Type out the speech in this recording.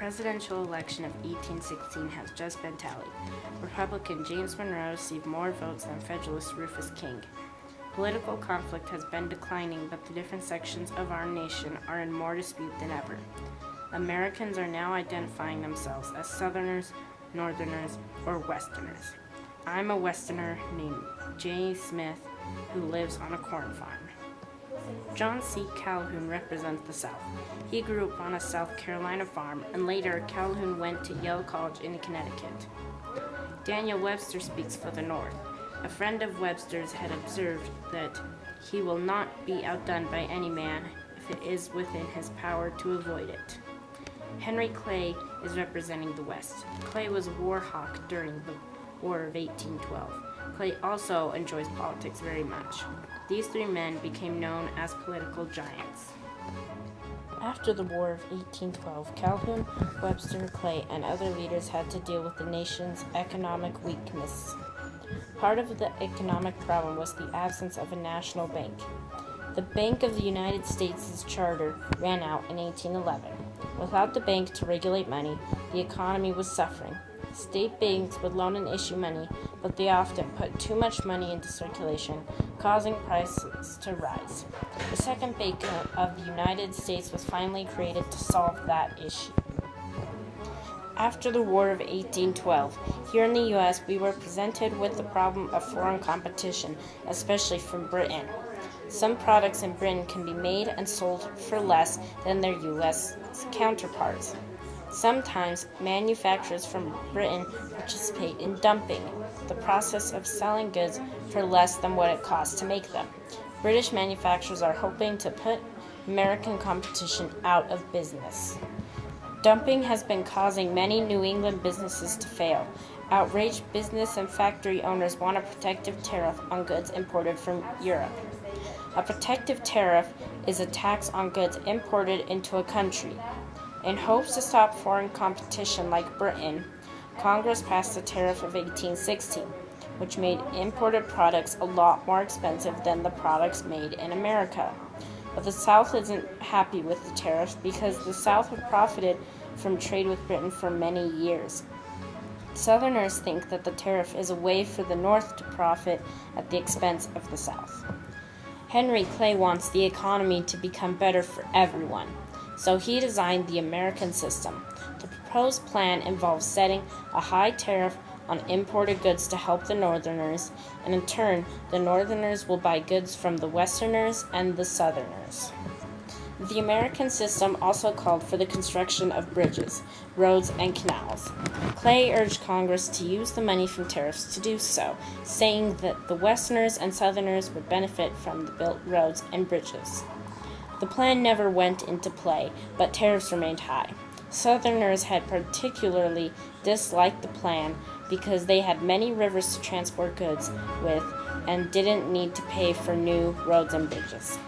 presidential election of 1816 has just been tallied. Republican James Monroe received more votes than Federalist Rufus King. Political conflict has been declining, but the different sections of our nation are in more dispute than ever. Americans are now identifying themselves as Southerners, Northerners, or Westerners. I'm a Westerner named J. Smith who lives on a corn farm. John C. Calhoun represents the South. He grew up on a South Carolina farm, and later Calhoun went to Yale College in Connecticut. Daniel Webster speaks for the North. A friend of Webster's had observed that he will not be outdone by any man if it is within his power to avoid it. Henry Clay is representing the West. Clay was a war hawk during the War of 1812. Clay also enjoys politics very much. These three men became known as political giants. After the War of 1812, Calhoun, Webster, Clay, and other leaders had to deal with the nation's economic weakness. Part of the economic problem was the absence of a national bank. The Bank of the United States' charter ran out in 1811. Without the bank to regulate money, the economy was suffering. State banks would loan and issue money, but they often put too much money into circulation, causing prices to rise. The Second Bank of the United States was finally created to solve that issue. After the War of 1812, here in the U.S., we were presented with the problem of foreign competition, especially from Britain. Some products in Britain can be made and sold for less than their U.S. counterparts. Sometimes manufacturers from Britain participate in dumping, the process of selling goods for less than what it costs to make them. British manufacturers are hoping to put American competition out of business. Dumping has been causing many New England businesses to fail. Outraged business and factory owners want a protective tariff on goods imported from Europe. A protective tariff is a tax on goods imported into a country. In hopes to stop foreign competition like Britain, Congress passed the Tariff of 1816, which made imported products a lot more expensive than the products made in America. But the South isn't happy with the tariffs because the South had profited from trade with Britain for many years. Southerners think that the tariff is a way for the North to profit at the expense of the South. Henry Clay wants the economy to become better for everyone, so he designed the American system. The proposed plan involves setting a high tariff on imported goods to help the Northerners, and in turn, the Northerners will buy goods from the Westerners and the Southerners. The American system also called for the construction of bridges, roads, and canals. Clay urged Congress to use the money from tariffs to do so, saying that the Westerners and Southerners would benefit from the built roads and bridges. The plan never went into play, but tariffs remained high. Southerners had particularly disliked the plan because they had many rivers to transport goods with and didn't need to pay for new roads and bridges.